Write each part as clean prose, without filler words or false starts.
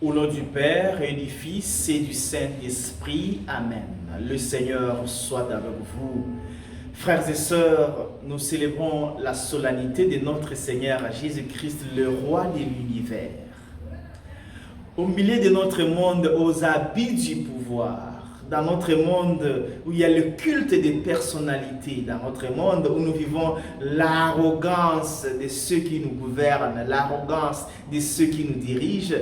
Au nom du Père et du Fils et du Saint-Esprit. Amen. Le Seigneur soit avec vous. Frères et sœurs, nous célébrons la solennité de notre Seigneur Jésus-Christ, le roi de l'univers. Au milieu de notre monde aux habits du pouvoir, dans notre monde où il y a le culte des personnalités, dans notre monde où nous vivons l'arrogance de ceux qui nous gouvernent, l'arrogance de ceux qui nous dirigent,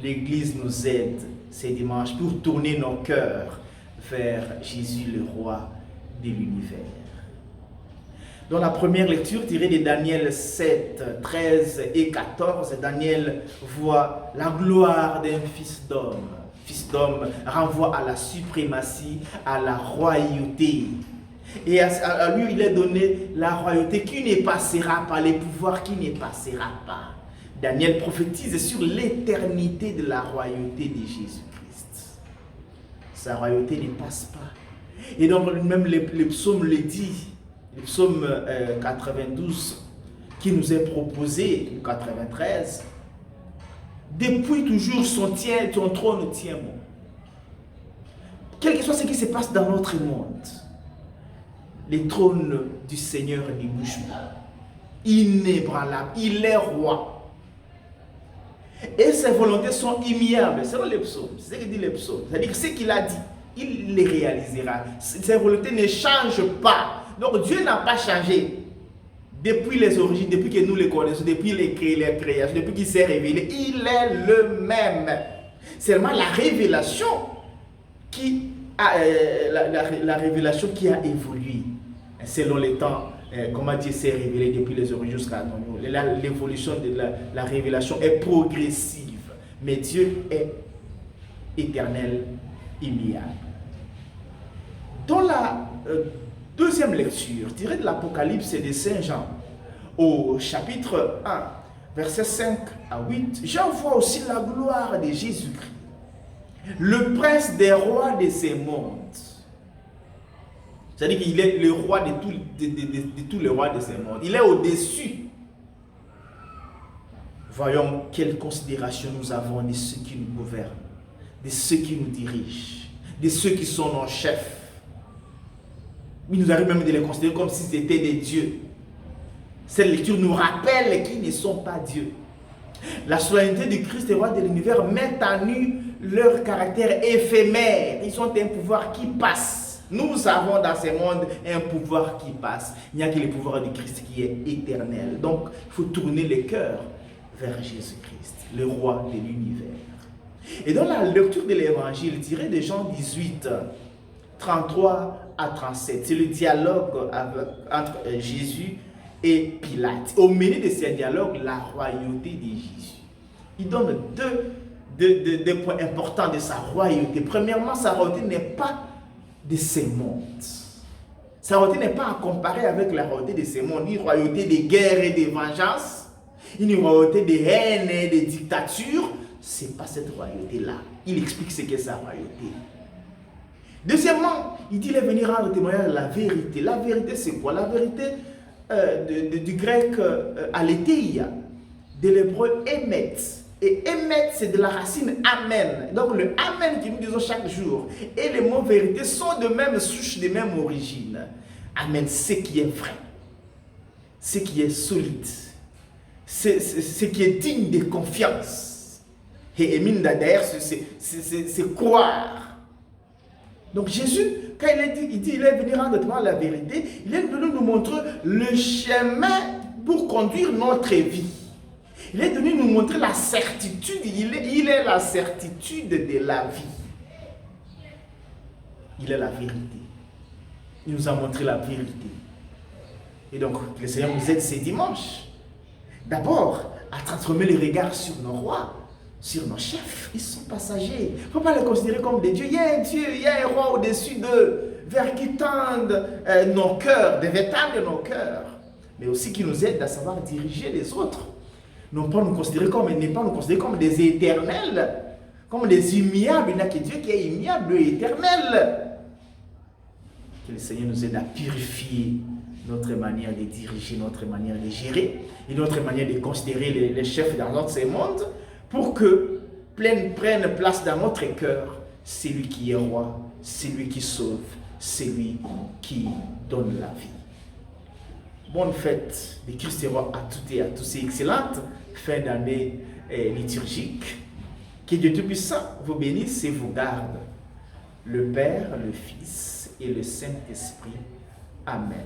l'Église nous aide ces dimanches pour tourner nos cœurs vers Jésus, le roi de l'univers. Dans la première lecture tirée de Daniel 7, 13 et 14, Daniel voit la gloire d'un fils d'homme. Fils d'homme renvoie à la suprématie, à la royauté. Et à lui, il est donné la royauté qui ne passera pas, les pouvoirs qui ne passera pas. Daniel prophétise sur l'éternité de la royauté de Jésus-Christ. Sa royauté ne passe pas. Et donc, même les psaumes le dit. Le psaume 92 qui nous est proposé, 93, depuis toujours ton trône tient bon. Quel que soit ce qui se passe dans notre monde, le trône du Seigneur ne bouge pas. Inébranlable, il est roi. Et ses volontés sont immuables, selon les psaumes. C'est ce que dit les psaumes. C'est-à-dire que ce qu'il a dit, il les réalisera. Ses volontés ne changent pas. Donc Dieu n'a pas changé depuis les origines, depuis que nous les connaissons, depuis les créations, depuis qu'il s'est révélé. Il est le même. Seulement la révélation qui a, la révélation qui a évolué selon les temps. Comment Dieu s'est révélé depuis les origines jusqu'à nous. L'évolution de la révélation est progressive. Mais Dieu est éternel, immuable. Dans la deuxième lecture, tirée de l'Apocalypse de Saint Jean, au chapitre 1, versets 5 à 8, Jean voit aussi la gloire de Jésus-Christ, le prince des rois de ces mondes. C'est-à-dire qu'il est le roi de tous les rois de ces mondes. Il est au-dessus. Voyons quelle considération nous avons de ceux qui nous gouvernent, de ceux qui nous dirigent, de ceux qui sont nos chefs. Il nous arrive même de les considérer comme si c'était des dieux. Cette lecture nous rappelle qu'ils ne sont pas dieux. La solennité du Christ et roi de l'univers met à nu leur caractère éphémère. Ils ont un pouvoir qui passe. Nous avons dans ce monde un pouvoir qui passe. Il n'y a que le pouvoir du Christ qui est éternel. Donc, il faut tourner le cœur vers Jésus-Christ, le roi de l'univers. Et dans la lecture de l'évangile tirée de Jean 18, 33 à 37, c'est le dialogue entre Jésus et Pilate. Au milieu de ce dialogue, la royauté de Jésus. Il donne deux points importants de sa royauté. Premièrement, sa royauté n'est pas de ce monde. Sa royauté n'est pas à comparer avec la royauté de ce monde. Une royauté de guerre et de vengeance, une royauté de haine et de dictature. Ce n'est pas cette royauté-là. Il explique ce qu'est sa royauté. Deuxièmement, il dit qu'il est venu rendre témoignage de la vérité. La vérité, c'est quoi? La vérité du grec aletheia, de l'hébreu emet. Et émettre, c'est de la racine amen. Donc le amen que nous disons chaque jour et le mot vérité sont de même souche, de même origine. Amen, ce qui est vrai, ce qui est solide, ce qui est digne de confiance. Et Émine d'ailleurs, c'est croire. Donc Jésus, quand il dit il est venu rendre la vérité, il est venu nous montrer le chemin pour conduire notre vie. Il est venu nous montrer la certitude. Il est la certitude de la vie. Il est la vérité. Il nous a montré la vérité. Et donc, le Seigneur nous aide ces dimanches. D'abord, à transformer les regards sur nos rois, sur nos chefs. Ils sont passagers. Il ne faut pas les considérer comme des dieux. Il y a un Dieu, il y a un roi au-dessus d'eux, vers qui tendent nos cœurs, devait tendre nos cœurs. Mais aussi qui nous aide à savoir diriger les autres. Ne pas nous considérer comme des éternels, comme des immuables. Il n'y a que Dieu qui est immuable et éternel. Que le Seigneur nous aide à purifier notre manière de diriger, notre manière de gérer et notre manière de considérer les chefs dans notre monde pour que prenne place dans notre cœur. C'est lui qui est roi, c'est lui qui sauve, c'est lui qui donne la vie. Bonne fête de Christ roi à toutes et à tous et excellente fin d'année liturgique. Que Dieu Tout-Puissant vous bénisse et vous garde. Le Père, le Fils et le Saint-Esprit. Amen.